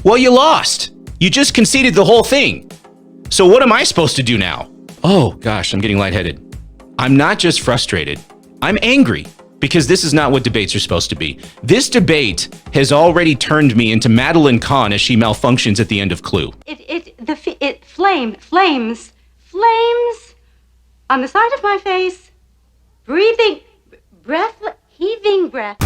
Well, you lost. You just conceded the whole thing. So what am I supposed to do now? Oh gosh, I'm getting lightheaded. I'm not just frustrated. I'm angry because this is not what debates are supposed to be. This debate has already turned me into Madeline Kahn as she malfunctions at the end of Clue. Flames on the side of my face, breathing, heaving breath.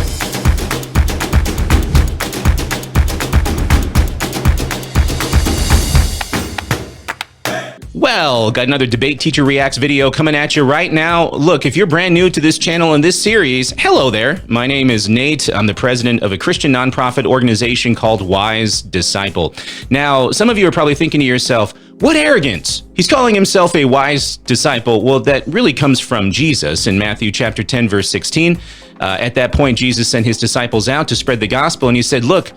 Well, got another Debate Teacher Reacts video coming at you right now. Look, if you're brand new to this channel and this series, hello there. My name is Nate. I'm the president of a Christian nonprofit organization called Wise Disciple. Now, some of you are probably thinking to yourself, what arrogance! He's calling himself a wise disciple. Well, that really comes from Jesus in Matthew chapter 10, verse 16. At that point, Jesus sent his disciples out to spread the gospel, and he said, look,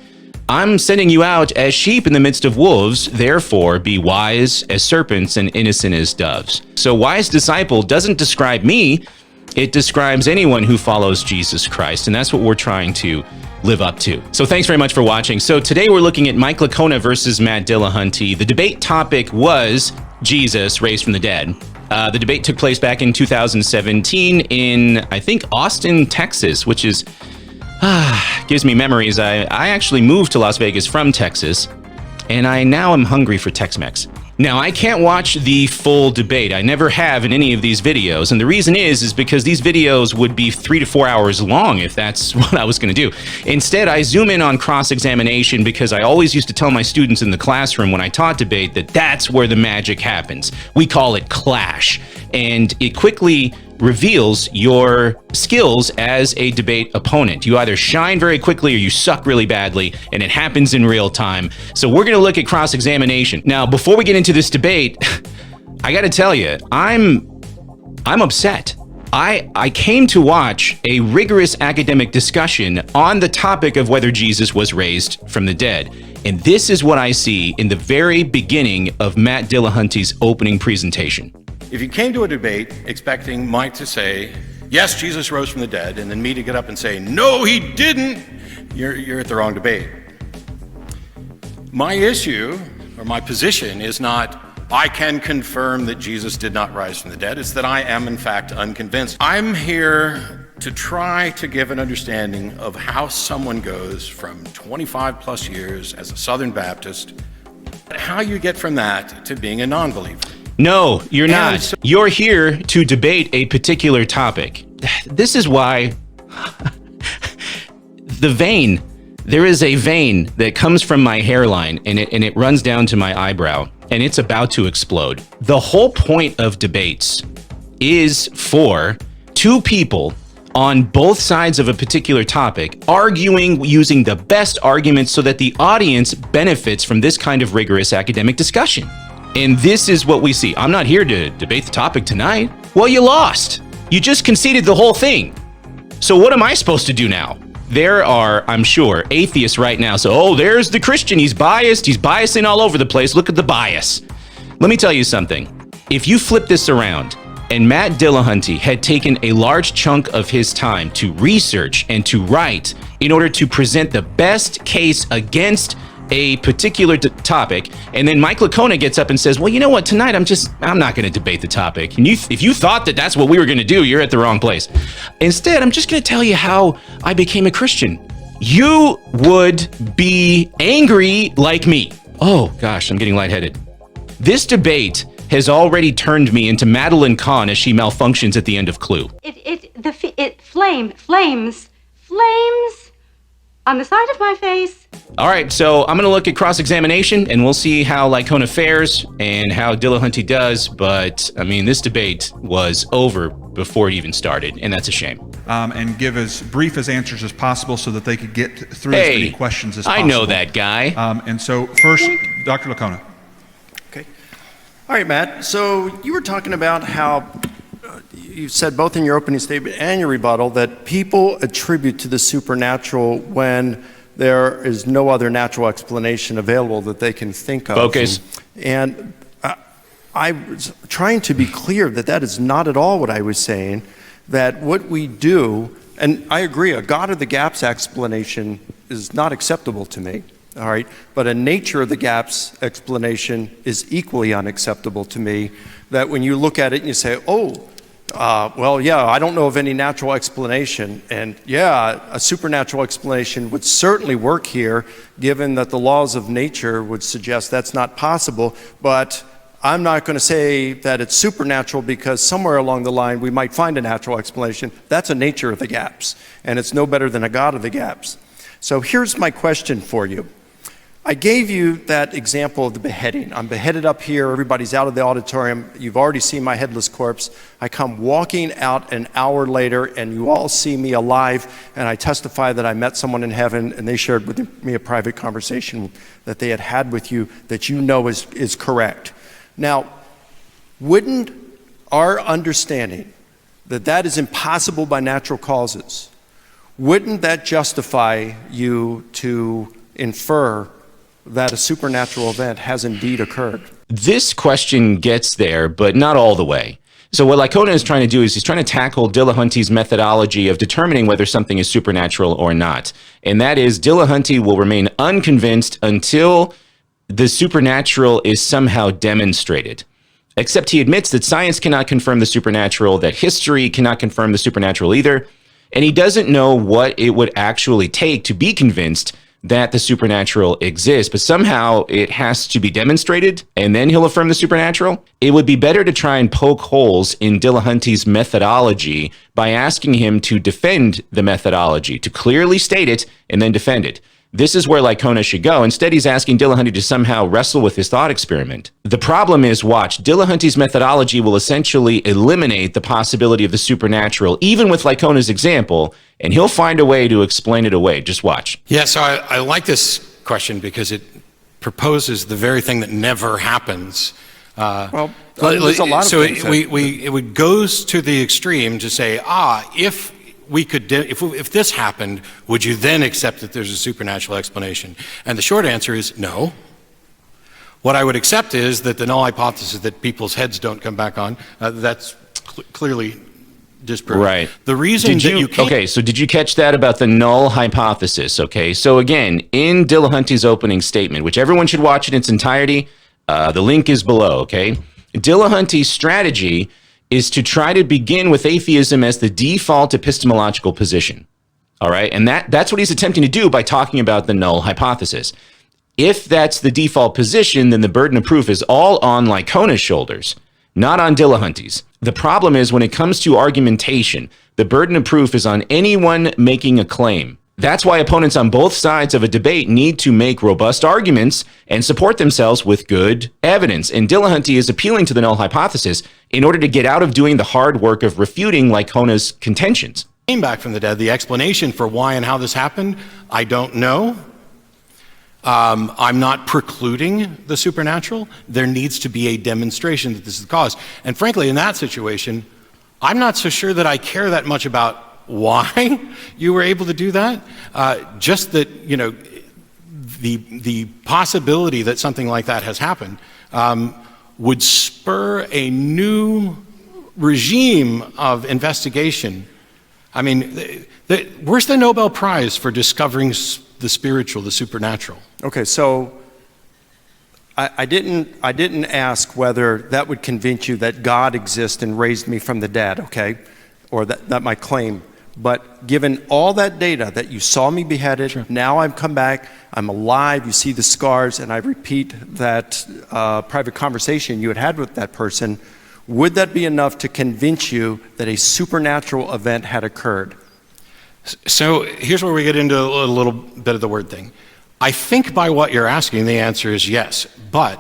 I'm sending you out as sheep in the midst of wolves, therefore be wise as serpents and innocent as doves. So wise disciple doesn't describe me, it describes anyone who follows Jesus Christ, and that's what we're trying to live up to. So thanks very much for watching. So today we're looking at Mike Licona versus Matt Dillahunty. The debate topic was Jesus raised from the dead. The debate took place back in 2017 in, I think, Austin, Texas, which is gives me memories. I actually moved to Las Vegas from Texas, and I now am hungry for Tex-Mex. Now, I can't watch the full debate. I never have in any of these videos, and the reason is because these videos would be 3 to 4 hours long if that's what I was going to do. Instead, I zoom in on cross-examination because I always used to tell my students in the classroom when I taught debate that that's where the magic happens. We call it clash, and it quickly reveals your skills as a debate opponent. You either shine very quickly or you suck really badly, and it happens in real time. So we're gonna look at cross-examination. Now, before we get into this debate, I gotta tell you, I'm upset. I came to watch a rigorous academic discussion on the topic of whether Jesus was raised from the dead. And this is what I see in the very beginning of Matt Dillahunty's opening presentation. If you came to a debate expecting Mike to say, yes, Jesus rose from the dead, and then me to get up and say, no, he didn't, you're at the wrong debate. My issue, or my position, is not, I can confirm that Jesus did not rise from the dead. It's that I am, in fact, unconvinced. I'm here to try to give an understanding of how someone goes from 25 plus years as a Southern Baptist, how you get from that to being a non-believer. No, you're not. You're here to debate a particular topic. This is why there is a vein that comes from my hairline and it runs down to my eyebrow and it's about to explode. The whole point of debates is for two people on both sides of a particular topic arguing using the best arguments so that the audience benefits from this kind of rigorous academic discussion. And this is what we see. I'm not here to debate the topic tonight. Well, you lost. You just conceded the whole thing. So what am I supposed to do now? There are, I'm sure, atheists right now. So, oh, there's the Christian. He's biased. He's biasing all over the place. Look at the bias. Let me tell you something. If you flip this around and Matt Dillahunty had taken a large chunk of his time to research and to write in order to present the best case against a particular topic, and then Mike Licona gets up and says, well, you know what, tonight I'm not going to debate the topic. And if you thought that that's what we were going to do, you're at the wrong place. Instead, I'm just going to tell you how I became a Christian. You would be angry like me. Oh gosh, I'm getting lightheaded. This debate has already turned me into Madeline Kahn as she malfunctions at the end of Clue. Flames on the side of my face. All right, so I'm gonna look at cross-examination and we'll see how Licona fares and how Dillahunty does, but I mean, this debate was over before it even started, and that's a shame. And give as brief as answers as possible so that they could get through as many questions as possible. I know that guy. And so first, Dr. Licona. Okay. All right, Matt, so you were talking about how you said both in your opening statement and your rebuttal that people attribute to the supernatural when there is no other natural explanation available that they can think of. Focus. And I was trying to be clear that that is not at all what I was saying, that what we do, and I agree, a God of the gaps explanation is not acceptable to me. all right? But a nature of the gaps explanation is equally unacceptable to me, that when you look at it and you say, well, yeah, I don't know of any natural explanation. And yeah, a supernatural explanation would certainly work here, given that the laws of nature would suggest that's not possible. But I'm not going to say that it's supernatural because somewhere along the line we might find a natural explanation. That's a nature of the gaps, and it's no better than a God of the gaps. So here's my question for you. I gave you that example of the beheading. I'm beheaded up here, everybody's out of the auditorium, you've already seen my headless corpse. I come walking out an hour later and you all see me alive, and I testify that I met someone in heaven and they shared with me a private conversation that they had with you that you know is correct. Now, wouldn't our understanding that that is impossible by natural causes, wouldn't that justify you to infer that a supernatural event has indeed occurred? This question gets there, but not all the way. So what Licona is trying to do is he's trying to tackle Dillahunty's methodology of determining whether something is supernatural or not. And that is, Dillahunty will remain unconvinced until the supernatural is somehow demonstrated. Except he admits that science cannot confirm the supernatural, that history cannot confirm the supernatural either, and he doesn't know what it would actually take to be convinced that the supernatural exists, but somehow it has to be demonstrated, and then he'll affirm the supernatural. It would be better to try and poke holes in Dillahunty's methodology by asking him to defend the methodology, to clearly state it and then defend it. This is where Licona should go. Instead, he's asking Dillahunty to somehow wrestle with his thought experiment. The problem is, watch, Dillahunty's methodology will essentially eliminate the possibility of the supernatural, even with Licona's example, and he'll find a way to explain it away. Just watch. Yeah, so I like this question because it proposes the very thing that never happens. Well, there's a lot of things it goes to the extreme to say, if we could, if this happened, would you then accept that there's a supernatural explanation? And the short answer is no. What I would accept is that the null hypothesis that people's heads don't come back on, that's clearly disproven. Right. The reason that you can't... Okay, so did you catch that about the null hypothesis? Okay, so again, in Dillahunty's opening statement, which everyone should watch in its entirety, the link is below, okay? Dillahunty's strategy is to try to begin with atheism as the default epistemological position. All right, and that's what he's attempting to do by talking about the null hypothesis. If that's the default position, then the burden of proof is all on Licona's shoulders, not on Dillahunty's. The problem is when it comes to argumentation, the burden of proof is on anyone making a claim. That's why opponents on both sides of a debate need to make robust arguments and support themselves with good evidence. And Dillahunty is appealing to the null hypothesis in order to get out of doing the hard work of refuting Licona's contentions. Came back from the dead. The explanation for why and how this happened, I don't know. I'm not precluding the supernatural. There needs to be a demonstration that this is the cause. And frankly, in that situation, I'm not so sure that I care that much about why you were able to do that. Just that, the possibility that something like that has happened would spur a new regime of investigation. I mean, where's the Nobel Prize for discovering the spiritual, the supernatural? Okay, so I didn't ask whether that would convince you that God exists and raised me from the dead, okay? Or that my claim. But given all that data that you saw me beheaded, sure. Now I've come back, I'm alive, you see the scars, and I repeat that private conversation you had with that person, would that be enough to convince you that a supernatural event had occurred? So here's where we get into a little bit of the word thing. I think by what you're asking, the answer is yes. But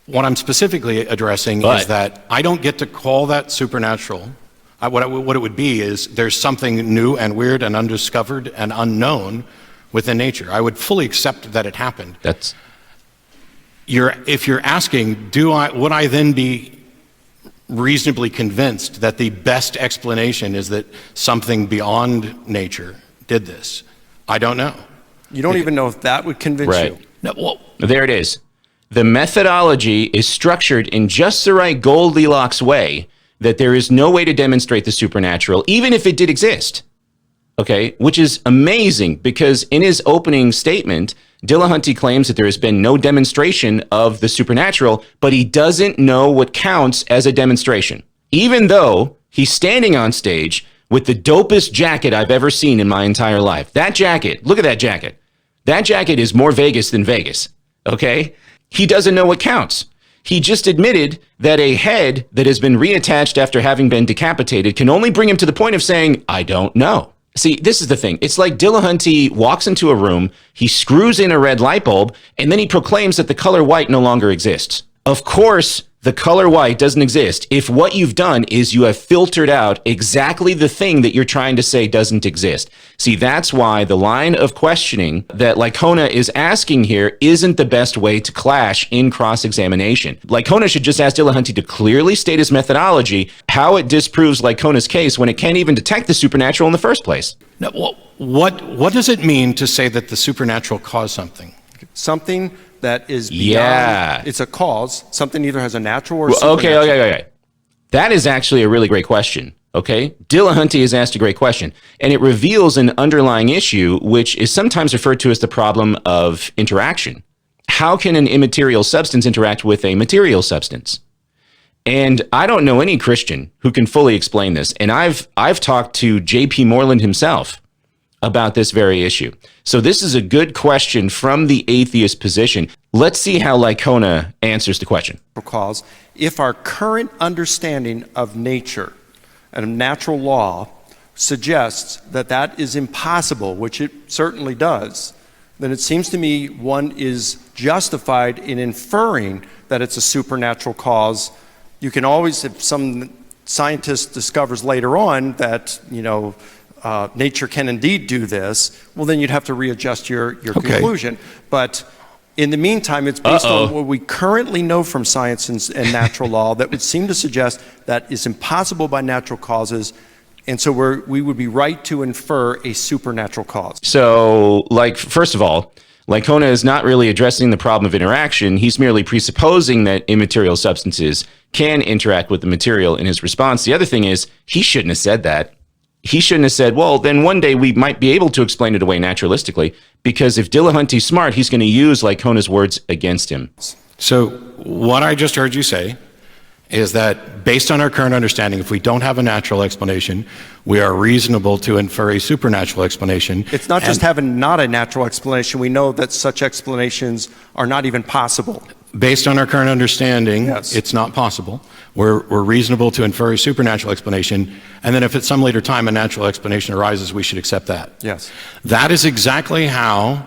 what I'm specifically addressing is that I don't get to call that supernatural. What it would be is there's something new and weird and undiscovered and unknown within nature. I would fully accept that it happened. If you're asking, would I then be reasonably convinced that the best explanation is that something beyond nature did this? I don't know. You don't even know if that would convince you. No, well, there it is. The methodology is structured in just the right Goldilocks way that there is no way to demonstrate the supernatural, even if it did exist. Okay, which is amazing because in his opening statement, Dillahunty claims that there has been no demonstration of the supernatural, but he doesn't know what counts as a demonstration, even though he's standing on stage with the dopest jacket I've ever seen in my entire life. That jacket, look at that jacket. That jacket is more Vegas than Vegas, okay? He doesn't know what counts. He just admitted that a head that has been reattached after having been decapitated can only bring him to the point of saying, I don't know. See, this is the thing. It's like Dillahunty walks into a room, he screws in a red light bulb, and then he proclaims that the color white no longer exists. Of course, the color white doesn't exist if what you've done is you have filtered out exactly the thing that you're trying to say doesn't exist. See, that's why the line of questioning that Licona is asking here isn't the best way to clash in cross-examination. Licona should just ask Dillahunty to clearly state his methodology, how it disproves Licona's case when it can't even detect the supernatural in the first place. Now, what does it mean to say that the supernatural caused something? Something that is beyond, it's a cause, something either has a natural or supernatural. Okay. That is actually a really great question, okay? Dillahunty has asked a great question, and it reveals an underlying issue, which is sometimes referred to as the problem of interaction. How can an immaterial substance interact with a material substance? And I don't know any Christian who can fully explain this, and I've talked to J.P. Moreland himself about this very issue. So this is a good question from the atheist position. Let's see how Licona answers the question. Cause, if our current understanding of nature and natural law suggests that that is impossible, which it certainly does, then it seems to me one is justified in inferring that it's a supernatural cause. You can always, if some scientist discovers later on that, nature can indeed do this, well, then you'd have to readjust your conclusion. But in the meantime, it's based on what we currently know from science and natural law that would seem to suggest that it's impossible by natural causes. And so we would be right to infer a supernatural cause. So, first of all, Licona is not really addressing the problem of interaction. He's merely presupposing that immaterial substances can interact with the material in his response. The other thing is, he shouldn't have said that. He shouldn't have said, well, then one day we might be able to explain it away naturalistically, because if Dillahunty's smart, he's going to use Licona's words against him. So what I just heard you say is that based on our current understanding, if we don't have a natural explanation, we are reasonable to infer a supernatural explanation. It's not just having not a natural explanation. We know that such explanations are not even possible. Based on our current understanding, yes, it's not possible. We're reasonable to infer a supernatural explanation, and then if at some later time a natural explanation arises, we should accept that. Yes. That is exactly how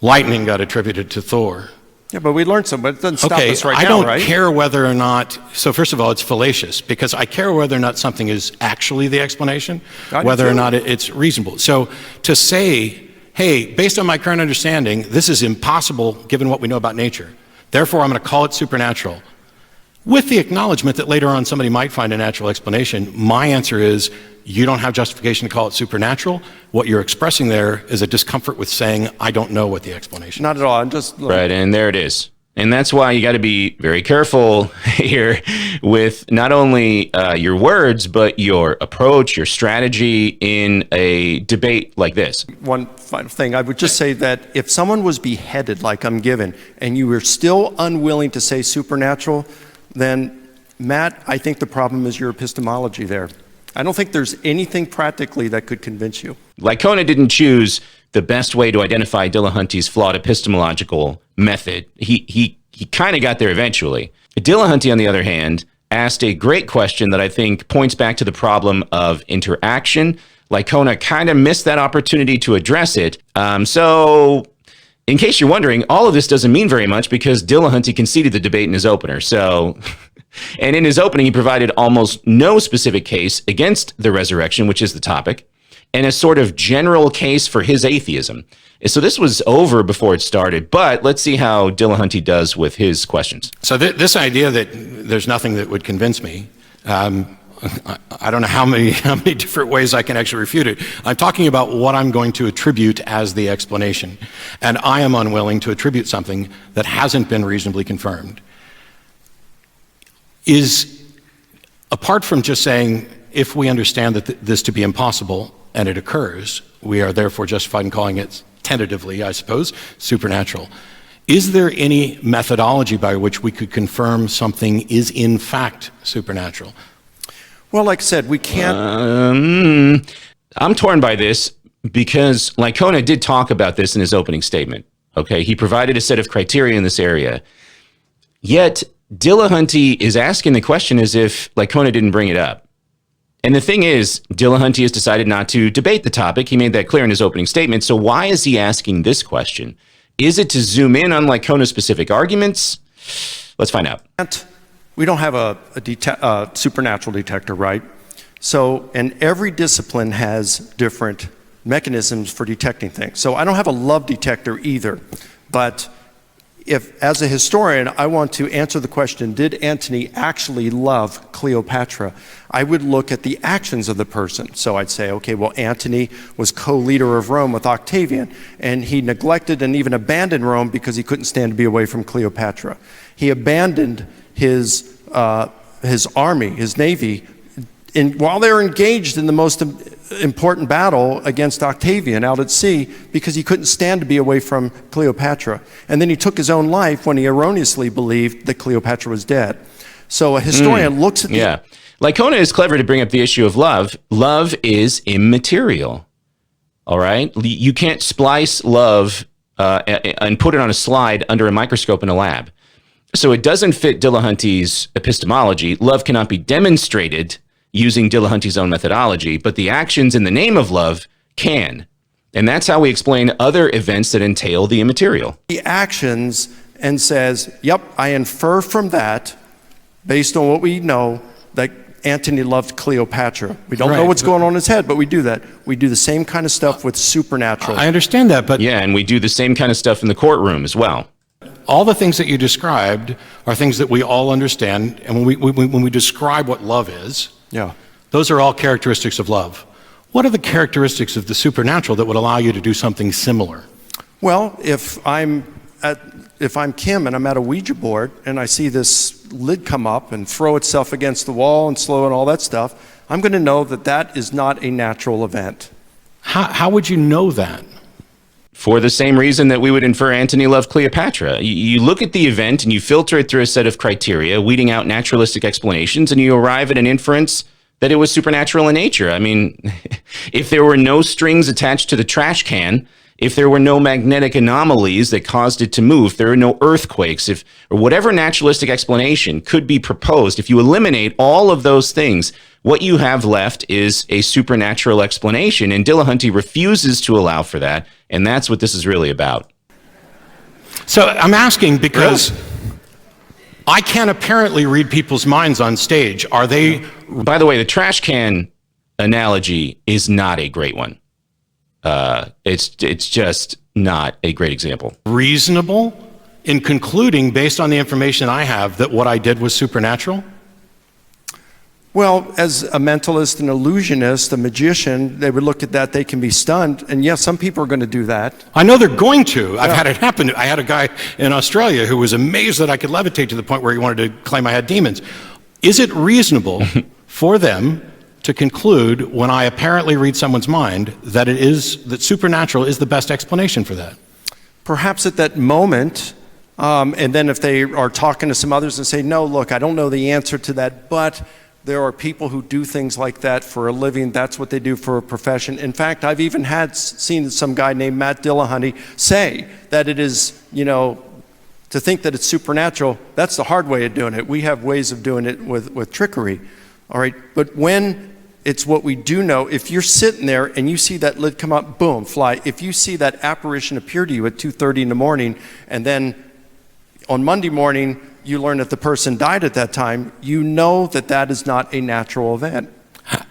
lightning got attributed to Thor. Yeah, but we learned some, but it doesn't stop us right now, I don't right? care whether or not, so first of all, it's fallacious, because I care whether or not something is actually the explanation, whether or not it's reasonable. So to say, hey, based on my current understanding, this is impossible given what we know about nature, therefore I'm going to call it supernatural, with the acknowledgement that later on somebody might find a natural explanation, my answer is, you don't have justification to call it supernatural. What you're expressing there is a discomfort with saying, I don't know what the explanation is. Not at all. I'm just... Right, and there it is. And that's why you got to be very careful here with not only your words, but your approach, your strategy in a debate like this. One final thing, I would just say that if someone was beheaded like I'm given, and you were still unwilling to say supernatural, then, Matt, I think the problem is your epistemology there. I don't think there's anything practically that could convince you. Licona didn't choose the best way to identify Dillahunty's flawed epistemological method. He kind of got there eventually. Dillahunty, on the other hand, asked a great question that I think points back to the problem of interaction. Licona kind of missed that opportunity to address it. So in case you're wondering, all of this doesn't mean very much because Dillahunty conceded the debate in his opener. So... And in his opening, he provided almost no specific case against the resurrection, which is the topic, and a sort of general case for his atheism. So this was over before it started, but let's see how Dillahunty does with his questions. So this idea that there's nothing that would convince me, I don't know how many different ways I can actually refute it. I'm talking about what I'm going to attribute as the explanation, and I am unwilling to attribute something that hasn't been reasonably confirmed. Is, apart from just saying, if we understand that this to be impossible and it occurs, we are therefore justified in calling it tentatively, I suppose, supernatural. Is there any methodology by which we could confirm something is in fact supernatural? Well, like I said, we can't. I'm torn by this because Licona did talk about this in his opening statement. Okay, he provided a set of criteria in this area. Yet, Dillahunty is asking the question as if Licona didn't bring it up. And the thing is, Dillahunty has decided not to debate the topic. He made that clear in his opening statement. So why is he asking this question? Is it to zoom in on Licona's specific arguments? Let's find out. We don't have a supernatural detector, right? So, and every discipline has different mechanisms for detecting things. So I don't have a love detector either. But if, as a historian, I want to answer the question, did Antony actually love Cleopatra? I would look at the actions of the person. So I'd say, okay, well, Antony was co-leader of Rome with Octavian, and he neglected and even abandoned Rome because he couldn't stand to be away from Cleopatra. He abandoned his army, his navy, while they were engaged in the most important battle against Octavian out at sea because he couldn't stand to be away from Cleopatra. And then he took his own life when he erroneously believed that Cleopatra was dead. So a historian looks at the... Yeah. Licona is clever to bring up the issue of love. Love is immaterial. All right? You can't splice love and put it on a slide under a microscope in a lab. So it doesn't fit Dillahunty's epistemology. Love cannot be demonstrated using Dillahunty's own methodology, but the actions in the name of love can. And that's how we explain other events that entail the immaterial. The actions and says, yep, I infer from that, based on what we know, that Antony loved Cleopatra. We don't know what's going on in his head, but we do that. We do the same kind of stuff with supernatural. I understand that, but... Yeah, and we do the same kind of stuff in the courtroom as well. All the things that you described are things that we all understand, and when we describe what love is, yeah, those are all characteristics of love. What are the characteristics of the supernatural that would allow you to do something similar? Well, if I'm Kim and I'm at a Ouija board and I see this lid come up and throw itself against the wall and slow and all that stuff, I'm going to know that that is not a natural event. How would you know that? For the same reason that we would infer Antony loved Cleopatra. You look at the event and you filter it through a set of criteria, weeding out naturalistic explanations, and you arrive at an inference that it was supernatural in nature. I mean, if there were no strings attached to the trash can, if there were no magnetic anomalies that caused it to move, if there are no earthquakes, or whatever naturalistic explanation could be proposed, if you eliminate all of those things, what you have left is a supernatural explanation, and Dillahunty refuses to allow for that, and that's what this is really about. So I'm asking because I can apparently read people's minds on stage. Are they... By the way, the trash can analogy is not a great one. It's just not a great example. Reasonable in concluding, based on the information I have, that what I did was supernatural? Well, as a mentalist, an illusionist, a magician, they would look at that, they can be stunned, and yes, some people are going to do that. I know they're going to. I've had it happen. I had a guy in Australia who was amazed that I could levitate to the point where he wanted to claim I had demons. Is it reasonable for them to conclude, when I apparently read someone's mind, that that supernatural is the best explanation for that? Perhaps at that moment, and then if they are talking to some others and say, no, look, I don't know the answer to that, but there are people who do things like that for a living. That's what they do for a profession. In fact, I've even seen some guy named Matt Dillahunty say that it is, to think that it's supernatural, that's the hard way of doing it. We have ways of doing it with trickery. All right, but when it's what we do know, if you're sitting there and you see that lid come up, boom, fly. If you see that apparition appear to you at 2:30 in the morning, and then on Monday morning, you learn that the person died at that time, you know that that is not a natural event.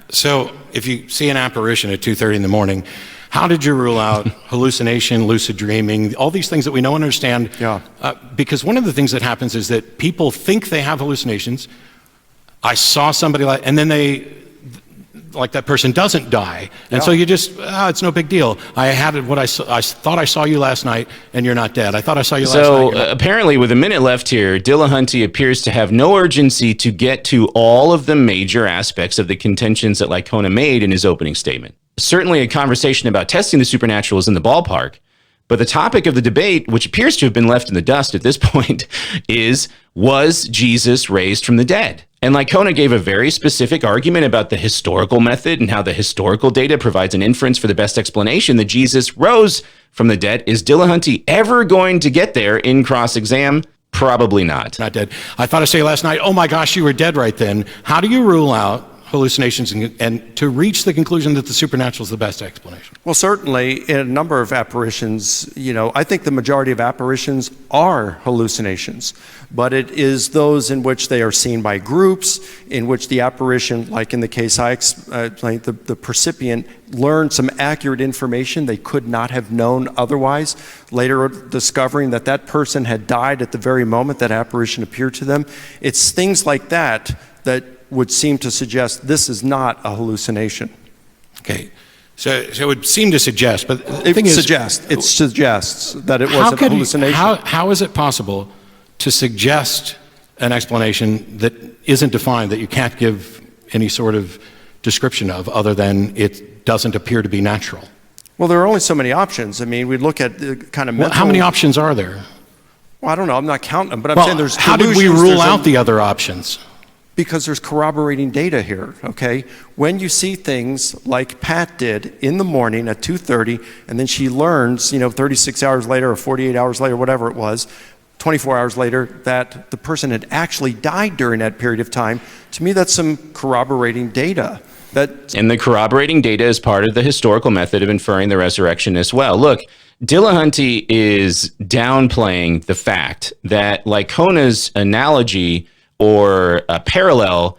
So if you see an apparition at 2:30 in the morning, how did you rule out hallucination, lucid dreaming, all these things that we know and understand? Yeah. Because one of the things that happens is that people think they have hallucinations. I saw somebody and then that person doesn't die. And so you just, it's no big deal. I thought I saw you last night and you're not dead. I thought I saw you last night. So apparently with a minute left here, Dillahunty appears to have no urgency to get to all of the major aspects of the contentions that Licona made in his opening statement. Certainly a conversation about testing the supernatural is in the ballpark, But the topic of the debate, which appears to have been left in the dust at this point, is, was Jesus raised from the dead? And Licona gave a very specific argument about the historical method and how the historical data provides an inference for the best explanation that Jesus rose from the dead. Is Dillahunty ever going to get there in cross-exam? Probably not. Not dead. I thought I say last night, oh my gosh, you were dead right then. How do you rule out hallucinations and to reach the conclusion that the supernatural is the best explanation? Well, certainly in a number of apparitions, I think the majority of apparitions are hallucinations, but it is those in which they are seen by groups, in which the apparition, like in the case I explained, the percipient learned some accurate information they could not have known otherwise, later discovering that that person had died at the very moment that apparition appeared to them. It's things like that that would seem to suggest this is not a hallucination. Okay, so it would seem to suggest, but the It thing is, suggests that it was a hallucination. How is it possible to suggest an explanation that isn't defined, that you can't give any sort of description of, other than it doesn't appear to be natural? Well, there are only so many options. I mean, we look at the kind of mental... How many options are there? Well, I don't know. I'm not counting them, but I'm saying there's how did we rule out the other options? Because there's corroborating data here, okay? When you see things like Pat did in the morning at 2:30, and then she learns, 36 hours later or 48 hours later, whatever it was, 24 hours later, that the person had actually died during that period of time, to me that's some corroborating data. And the corroborating data is part of the historical method of inferring the resurrection as well. Look, Dillahunty is downplaying the fact that Licona's analogy or a parallel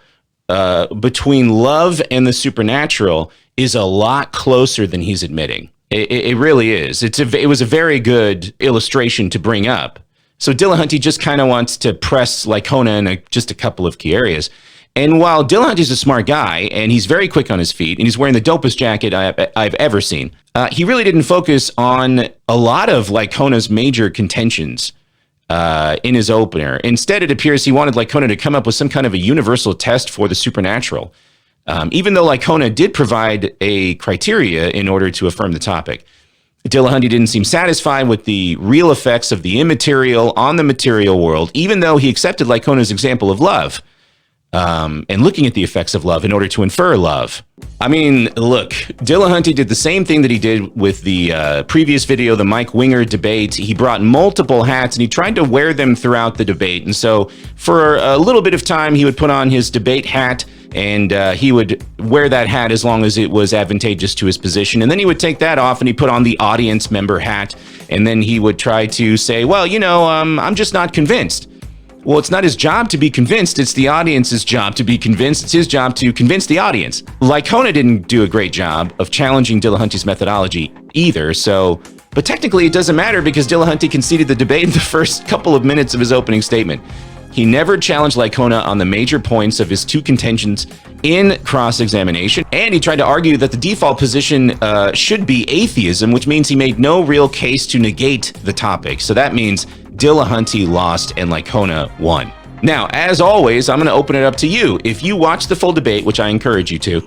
between love and the supernatural is a lot closer than he's admitting. It really is. It was a very good illustration to bring up. So Dillahunty just kind of wants to press Licona in just a couple of key areas. And while Dillahunty's a smart guy, and he's very quick on his feet, and he's wearing the dopest jacket I've ever seen, he really didn't focus on a lot of Licona's major contentions in his opener. Instead, it appears he wanted Licona to come up with some kind of a universal test for the supernatural, even though Licona did provide a criteria in order to affirm the topic. Dillahunty didn't seem satisfied with the real effects of the immaterial on the material world, even though he accepted Licona's example of love, and looking at the effects of love in order to infer love. I mean, look, Dillahunty did the same thing that he did with the previous video, the Mike Winger debate. He brought multiple hats and he tried to wear them throughout the debate. And so for a little bit of time, he would put on his debate hat and he would wear that hat as long as it was advantageous to his position. And then he would take that off and he put on the audience member hat. And then he would try to say, well, I'm just not convinced. Well, it's not his job to be convinced. It's the audience's job to be convinced. It's his job to convince the audience. Licona didn't do a great job of challenging Dillahunty's methodology either. But technically it doesn't matter because Dillahunty conceded the debate in the first couple of minutes of his opening statement. He never challenged Licona on the major points of his two contentions in cross-examination, and he tried to argue that the default position should be atheism, which means he made no real case to negate the topic. So that means Dillahunty lost and Licona won. Now, as always, I'm going to open it up to you. If you watch the full debate, which I encourage you to,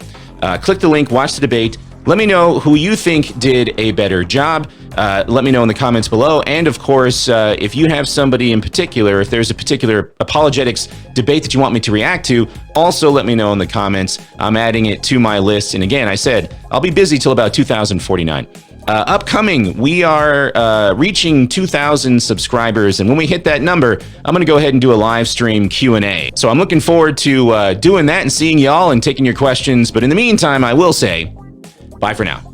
click the link, watch the debate. Let me know who you think did a better job. Let me know in the comments below. And of course, if you have somebody in particular, if there's a particular apologetics debate that you want me to react to, also let me know in the comments. I'm adding it to my list. And again, I said, I'll be busy till about 2049. Upcoming, we are reaching 2,000 subscribers, and when we hit that number, I'm going to go ahead and do a live stream Q&A. So I'm looking forward to doing that and seeing y'all and taking your questions. But in the meantime, I will say, bye for now.